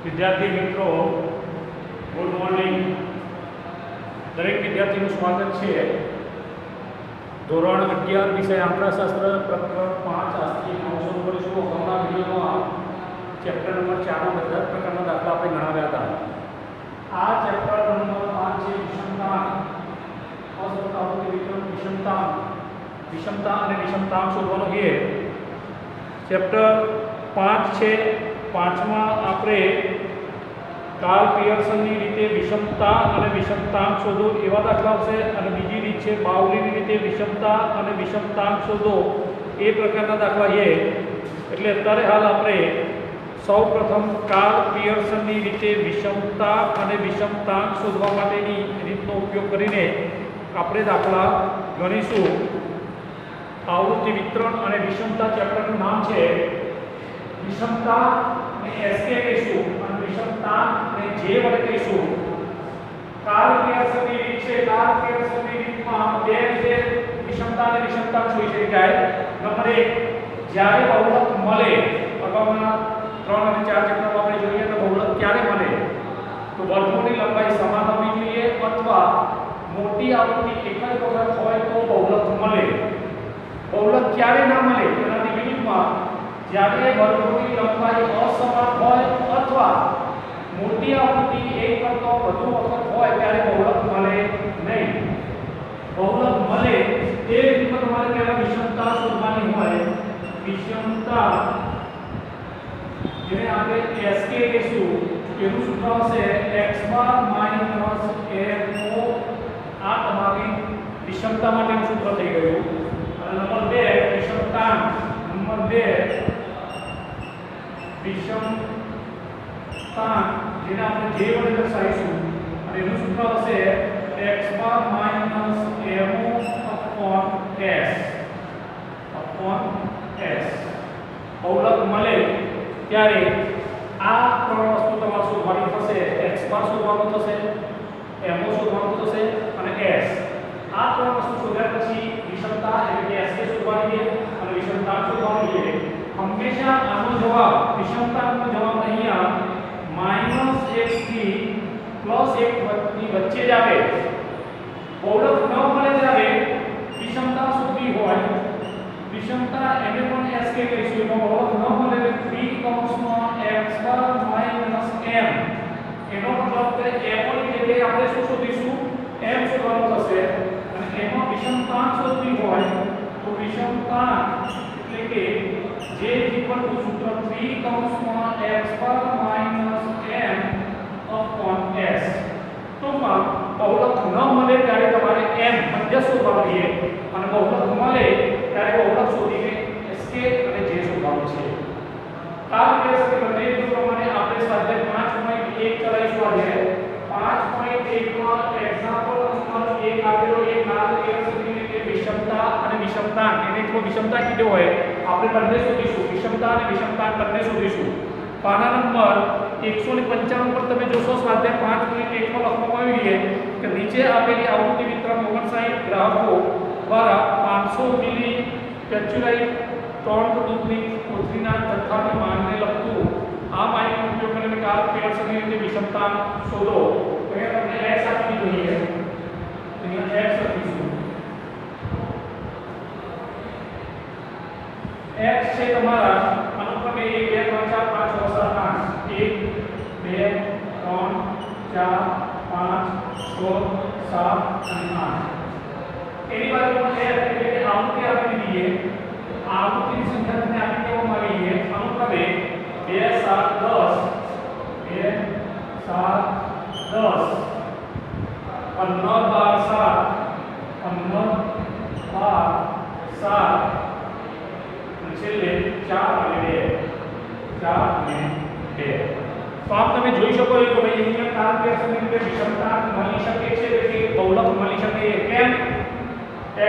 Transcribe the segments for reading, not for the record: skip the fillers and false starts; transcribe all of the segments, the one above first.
विद्यार्थी मित्रों good morning. दरेक विद्यार्थी स्वागत है। धोरण 11 विषय आंकड़ाशास्त्र प्रकरण 5 આજથી નવું શરૂ કરીશું। અગાઉના વિડીયોમાં ચેપ્ટર નંબર 4 ના બધા પ્રકારના દાખલા આપણે ગણાવ્યા હતા। આ ચેપ્ટર નંબર 5 છે વિષમતાંક, અસમતાવૃત્તિ વિતરણ, વિષમતા અને વિષમતાંક શોધવાનો છે। ચેપ્ટર 5 છે। 5માં આપણે કાર્લ પિયર્સનની રીતે વિષમતા અને વિષમતાંક શોધો એવા દાખલા આવશે, અને બીજી રીત છે બાઉલીની રીતે વિષમતા અને વિષમતાંક શોધો એ પ્રકારના દાખલા છે। એટલે અત્યારે હાલ આપણે સૌપ્રથમ કાર્લ પિયર્સનની રીતે વિષમતા અને વિષમતાંક શોધવા માટેની રીતનો ઉપયોગ કરીને આપણે દાખલા ગણીશું। આવૃત્તિ વિતરણ અને વિષમતા ચેપ્ટરનું નામ છે વિષમતા ને એસકે કહીશું અને વિષમતાંક ને જે વડે કહીશું। કાર્લ પિયર્સનની રીત છે। કાર્લ પિયર્સનની રીતમાં બે રીતે વિષમતા અને વિષમતાંક જોઈ શકાય। નંબર 1, જ્યારે બહુલક મળે, અગાઉના 3 અને 4 ચેપ્ટરમાં આપણે જોઈએ તો બહુલક ક્યારે મળે તો વર્ગોની લંબાઈ સમાન હોવી જોઈએ અથવા મોટી આવૃત્તિ એક જ વખત હોય તો બહુલક મળે। બહુલક ક્યારે ના મળે તેનાની વિરુદ્ધમાં જ્યારે વર્ગોની લંબાઈ અસમાન હોય અથવા મોટી આવૃત્તિ એક કરતા વધુ વખત હોય ત્યારે બહુલક મળે નહીં। બહુલક મળે તે રીતમાં તમારે પહેલા વિષમતા શોધવાની હોય। વિષમતા જેને આપણે એસકે કહીશું, એનું સૂત્ર હશે x બાર માઈનસ mo। આ તમારી વિષમતા માટેનું સૂત્ર થઈ ગયું। અને નંબર 2 વિષમતાંક, નંબર 2 વિષમતાંક જેને આપણે જે વડે દર્શાવીશું, અને એનું સૂત્ર હશે x બાર માઈનસ mo upon s। બહુલક મળે ત્યારે આ ત્રણ વસ્તુ તમારે શોધવાની થશે। x બાર શોધવાનું થશે, mo શોધવાનું થશે અને s। આ ત્રણ વસ્તુ શોધ્યા પછી વિષમતા એટલે કે s શોધવાની છે અને વિષમતાંક શોધવાનું છે। હંમેશા આનો જવાબ, વિષમતાંકનો જવાબ અહીંયા -1 થી +1 ની વચ્ચે જ આવે। બહુલક ન મળે ત્યારે વિષમતા શોધવી હોય, વિષમતા એને પણ s કે કહીશું। એનો બહુલક ન મળે એટલે 3 કૌંસમાં x બાર માઈનસ m। એનો મતલબ કે m ની જગ્યાએ આપણે શું શોધીશું? m શોધવાનું થશે। અને એમાં વિષમતાંક શોધવી હોય તો વિષમતાંક એટલે કે જે ઇક્વલ ટુ સૂત્ર 3 કૌંસમાં x બાર માઈનસ m upon s। ટૂંકમાં બહુલક ન મળે ત્યારે તમારે m મધ્ય શોધવાનું છે, અને બહુલક મળે ત્યારે બહુલક શોધીને sk અને j શોધવાનું છે। કાર્લ પિયર્સનની બંને રીતો પ્રમાણે આપણે સ્વાધ્યાય 5.1 ચલાવીશું। આજે 5.1 માં એક્ઝામ્પલ નંબર 1 આપેલો એ કાર્લ પિયર્સનની રીતે વિષમતા અને વિષમતાંક, એને જો વિષમતા કીધો હોય આપણે બંને શોધીશું, વિષમતા અને વિષમતાંક બંને શોધીશું। પાના નંબર 155 પર તમે જોશો સ્વાધ્યાય 5.1 માં લખવામાં આવ્યું છે કે નીચે આપેલી આવૃત્તિ વિતરણ 59 ગ્રાહકો દ્વારા 500 મિલી પેચ્યુરાઇટ ટોન્ટ દૂધની કોથળીના જથ્થાની માંગને લગતું આ માહિતીનો ઉપયોગ કરીને કાર્લ પિયર્સનની રીતે વિષમતાંક શોધો। તો અહીંયા તમને x આપી દીધું છે, અહીંયા x લખીશું। x છે તમારા અનુક્રમે 1 2 3 4 5 6 7 8 1 2 3 4 5 6 7 અને 8। એની બાજુમાં f એટલે કે આવૃત્તિ આપી દીધી છે। આવૃત્તિની સંખ્યા તમને આપી દેવામાં આવી છે અનુક્રમે 2 7 10 15 12 7 અને છેલ્લે 4 અને 2। તો આપ તમે જોઈ શકો છો કે ભાઈ અહીંયા કાર્લ પિયર્સનની રીતે વિષમતાંક મળી શકે છે, એટલે બહુલક મળી શકે। કેમ?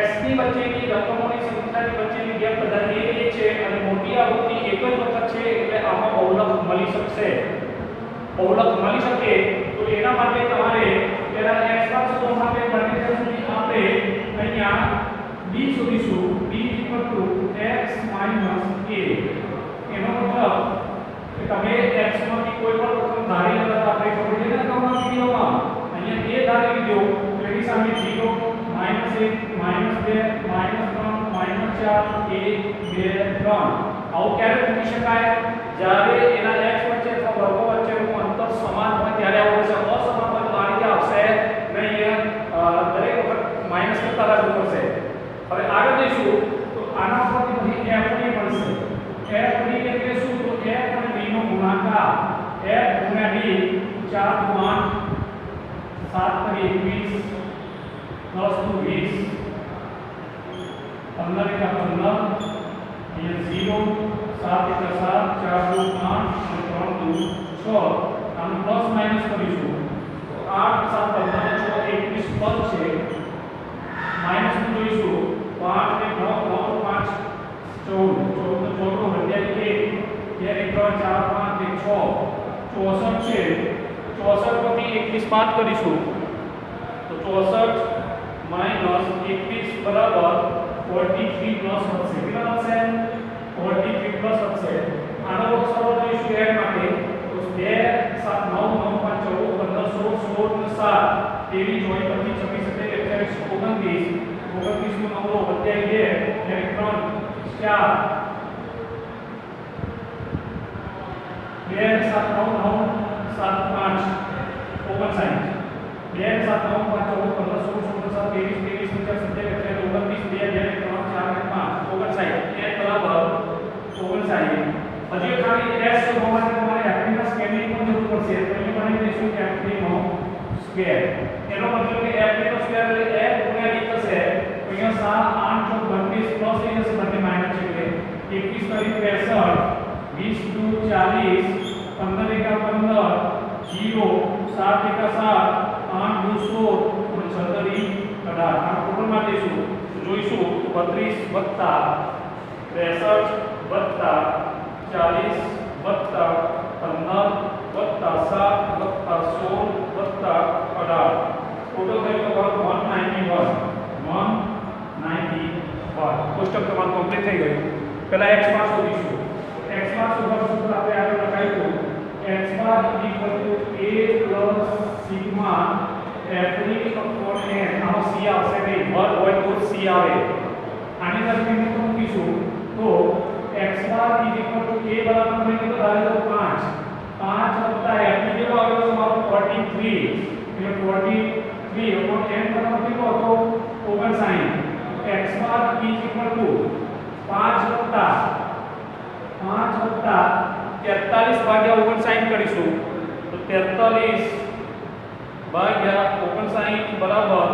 x ની વચ્ચેની રકમોની સંખ્યાની વચ્ચેની ગેપ વધારે એ છે અને મોટી આવૃત્તિ એક જ વખત છે, એટલે આમાં બહુલક મળી શકશે। બહુલક મળી શકે તો એના માટે તમારે પહેલા x બાર શોધવા માટે બંને સુધી આપણે અહીંયા b શોધીશું। b x - a। એનો મતલબ કે તમે x માંથી કોઈ પણ રકમ સામે 0 -1 -2 -3 -4 1 2 3 આવું ક્યારે મૂકી શકાય? જ્યારે એના x વચ્ચે અથવા વર્ગો વચ્ચેનું અંતર સમાન હોય ત્યારે આવું છે. અસમાન હોય તો આ રીતે આવશે નહીં. દરેક વખત માઈનસ કરતા રાખવું પડશે. હવે આગળ જઈશું તો આના પરથી પછી f ની મળશે. f ની એટલે શું? તો f અને b નો ગુણાકાર. f ગુણ્યા b 4 5 7 21 10 * 20 15 * 15 0 7 * 7 4 * 8 અને 3 * 6 આનું પ્લસ માઈનસ કરીશું તો 8 7 15 6 21 પદ છે. માઈનસ નું જોઈશું તો 8 ને 9 9 5 14 14 વધ્યા 1 2 3 4 5 6 64 છે. 64 માંથી 21 બાદ કરીશું તો 64 - 21 બરાબર 43 પ્લસ હશે. કેટલા હશે? 43 પ્લસ હશે. આનો સરળ જોઈશું એડ માટે તો 2 7 9 9 5 14 15 16 16 7 23 24 25 26 27 29 29 નો નવરો વધ્યા 2 3 4 2 7 9 9 7 5 59 2 7 9 5 14 15 16 17 23 23 25 27 29 2 3 4 5 59 n બરાબર 59. હજી ખાલી s શોધવા માટે તમારે f ના સ્ક્વેરની પણ જરૂર પડશે. તો એ મને દઈશું કે f નો સ્ક્વેર. એનો મતલબ કે f નો સ્ક્વેર એટલે f ગુણ્યા d થશે. તો અહીંયા 7 8 32 પ્લસ થઈ જશે બંને માઈનસ છે એટલે 21 કરી 65 20 * 40 15 * 15 0 7 * 7 8 * 16 અને 16 * 18 આ ટોટલ માં દઈશું જોઈશું 32 + 63 + 40 + 15 + 7 + 16 + 18 ટોટલ થયું તમારું 191 કોષ્ટક તમારું કમ્પ્લીટ થઈ ગયું. પહેલા x બાર શોધીશું. x બાર શોધવાનું સૂત્ર આપણે આગળ લખાયું x bar = a + sigma f3/n. આનો c આવશે નહીં, વર્ગ હોય તો c આવે. આની અંદર કિંમત મૂકીશું તો x બાર = a બરાબર મને કીધું ધારે તો 5 5 + f ની કેટલો આવ્યો તમારો 43 એટલે 43 n બરાબર કેટલો હતો 59. x બાર = 5 + 43 ભાગ્યા 59 કરીશું તો 43 ભાગ્યા 59 બરાબર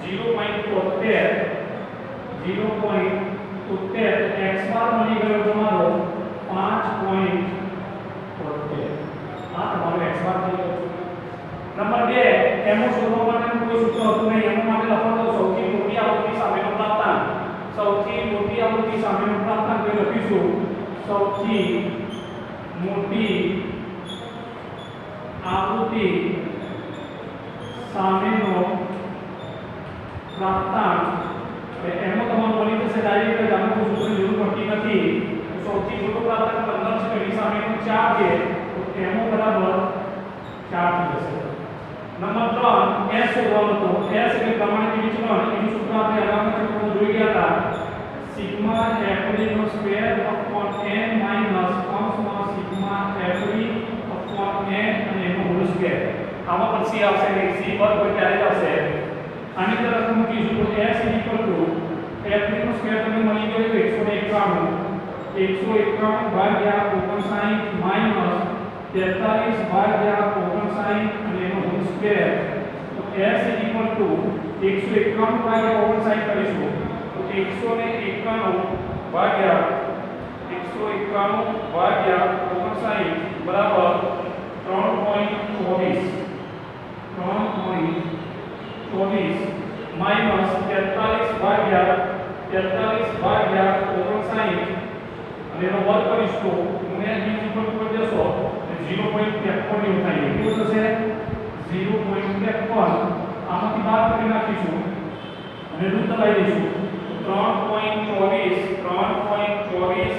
0.73 x બાર મળી ગયો તમારો 5.73. આ તમારો x બાર થઈ ગયો. નંબર 2 એમો શોધવા માટેનું કોઈ સૂત્ર હતું નહીં. એમો માટે લખવાનું સૌથી મોટી આવૃત્તિ સામેનો પ્રાપ્તાંક. સૌથી મોટી આવૃત્તિ સામેનો પ્રાપ્તાંક એ લખીશું સૌથી મોટી આવૃત્તિ સામેનો પ્રાપ્તાંક એમાં તમારું બની જશે ડાયરેક્ટ જ. આમાં કોઈ સૂત્રની જરૂર પડતી નથી. સૌથી મોટો પ્રાપ્તાંક 15 છે એની સામેનો 4 છે તો એમો બરાબર 4 થઈ જશે. નંબર 3 s શોધવાનો તો s એટલે પ્રમાણિત વિચલન. એનું સૂત્ર આપણે અગાઉના ચેપ્ટરમાં જોઈ ગયા હતા સિગ્મા f3 નો સ્ક્વેર અપોન n માઈનસ કૌંસમાં સિગ્મા f3 અપોન n અને એનો હોલ સ્ક્વેર. આમાં પણ c આવશે નહીં, c વર્ગ હોય ત્યારે જ આવશે. આની તરફ મૂકીશું તો s f3 નો સ્ક્વેર તમને મળી ગયો 191 ભાગ્યા 59 માઈનસ 43 ભાગ્યા 59 અને એનો હોલ સ્ક્વેર. તો s 191 ભાગ્યા 59 કરીશું તો 191 ભાગ્યા 59 બરાબર 3.24 માઈનસ 43 ભાગ્યા 59 અને એનો વર્ગ કરીશું ગુણ્યા b ઇક્વલ ટુ દેશો 0.53 એવું થાય. કેટલું થશે 0.53. આમાંથી બાદ કરી નાખીશું અને રૂટ લગાવી દઈશું 3.24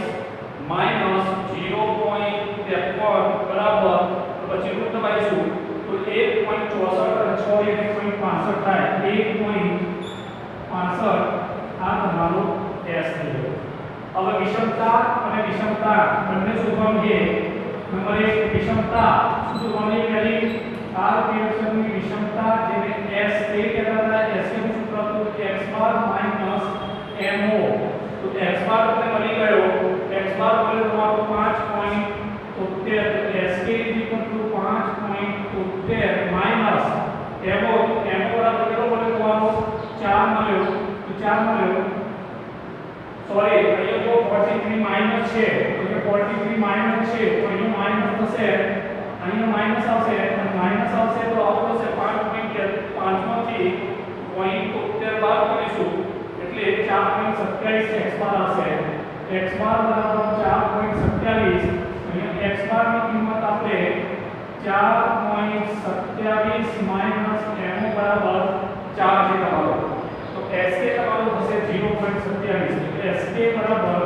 માઈનસ 0.53 બરાબર તો પછી રૂટ લગાવીશું તો 1.64 અને 6 હોય એટલે 0.65 થાય 1.65 આ તમારો s થઈ ગયો. હવે વિષમતા અને વિષમતા બંને શોધવાનું છે. નંબર 1 વિષમતા શું શોધવાની પહેલી r રિએક્શનની વિષમતા જેને s એ કહેવાતા હતા. s નું સૂત્ર હતું x બાર માઈનસ mo. તો x બાર તમને મળી ગયો. x બાર મળ્યો તમારો 5.73 sk = 5.73 માઈનસ mo બરાબર કેટલો મળ્યો તમારો 4 મળ્યો. તો 4 મળ્યો સોરી અહીંયા જો 43 માઈનસ છે તો કે 43 માઈનસ છે તો અહીંયા માઈનસ થશે. અહીંયા માઈનસ આવશે અને માઈનસ આવશે તો આવું થશે 5 માંથી 0.73 બાદ કરીશું એટલે 4.27 x બાર આવશે. x બાર બરાબર 4.27. અહીંયા x બાર ની કિંમત આપણે 4.27 માઈનસ mo બરાબર 4 છે તમારો. તો sk તમારો થશે 0.27 એટલે sk બરાબર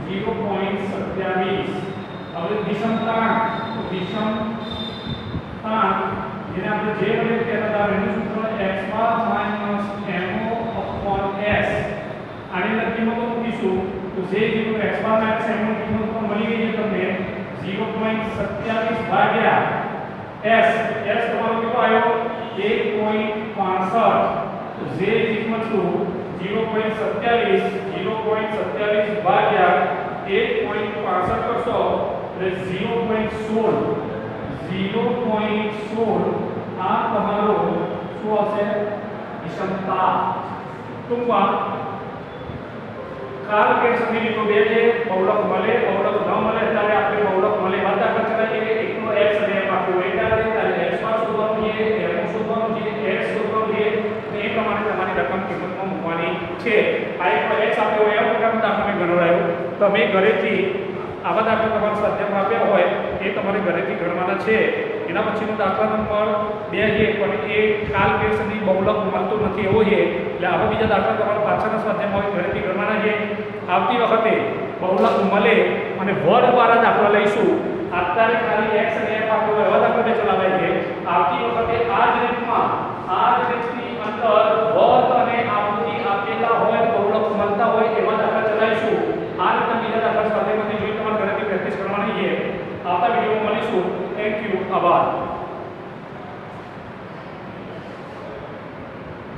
0.27. હવે વિષમતા જેને આપણે જે વડે કહેતા હતા એનું સૂત્ર x બાર માઈનસ mo upon s. આની અંદર કિંમતો મૂકીશું તો જે કિંમત x બાર માઈનસ mo ની કિંમત પણ મળી ગઈ છે તમને 0.27 ભાગ્યા s. s તમારો કેટલો આવ્યો 1.65. તો z is equal to 0.27 ભાગ્યા 1.65 કરશો એટલે 0.16 આ તમારો શું હશે વિષમતા. ટૂંકમાં કાલ કે સમીકરણો બે છે બહુલક મળે બહુલક ન મળે ત્યારે આપણે બહુલક મળે બધા કરતા કે એકનો x અને m આપ્યો એટલે ત્યારે x માં શોધવાનું છે m શોધવાનું છે x શોધવાનું છે એ પ્રમાણે તમારી રકમ કિંમતમાં મૂકવાની છે. આ એક x આપ્યો m પ્રકારનો દાખલો મેં ગણવડાયો. તમે ઘરેથી આવા દાખલા તમારા સ્વાધ્યાયમાં આપ્યા હોય એ તમારે ઘરેથી ગણવાના છે. એના પછીનો દાખલા નંબર 2 છે પણ એ કાલ કે સદી બહુલક મળતો નથી એવો છે એટલે આવા બીજા દાખલા તમારા પાછળના સ્વાધ્યાયમાં હોય ઘરેથી ગણવાના છે. આવતી વખતે બહુલક મળે અને વર્ગ વાળા દાખલા લઈશું. અત્યારે ખાલી x અને f આપ્યો એવા દાખલા મેં ચલાવાય છે. આવતી વખતે આ જ રીતમાં આ જ રીતની અંદર વર્ગ અને આકૃતિ આપેલા હોય બહુલક મળતા હોય એવા દાખલા ચલાવીશું. આ રીતના બીજા દાખલા સ્વાધ્યાયમાંથી જોઈ તમારે ઘરેથી પ્રેક્ટિસ કરવાની છે. આવતા વિડીયોમાં મળીશું. Thank you. આભાર.